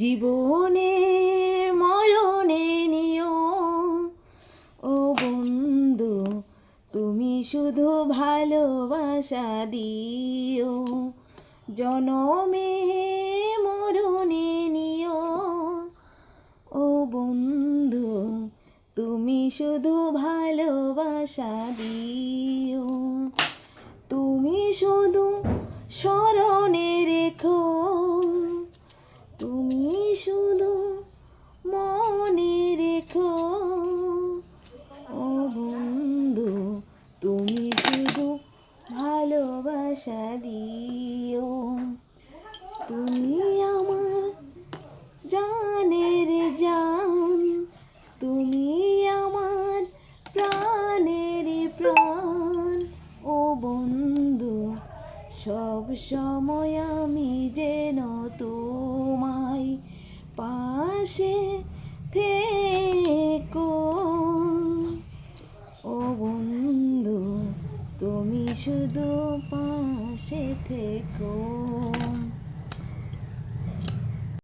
জীবনে মরণে নিও ও বন্ধু, তুমি শুধু ভালোবাসা দিও। জনমে মরণে নিও ও বন্ধু, তুমি শুধু ভালোবাসা দিও। তুমি শুধু স্মরণে রেখো, তুমি শুধু মনে রেখো ও বন্ধু, তুমি শুধু ভালোবাসা দিও। তুমি আমার জানের জান, তুমি আমার প্রাণের প্রাণ ও বন্ধু, সব সময় আমি যেন তোমায় পাশে থেকো ও বন্ধু, তুমি শুধু পাশে থেকো।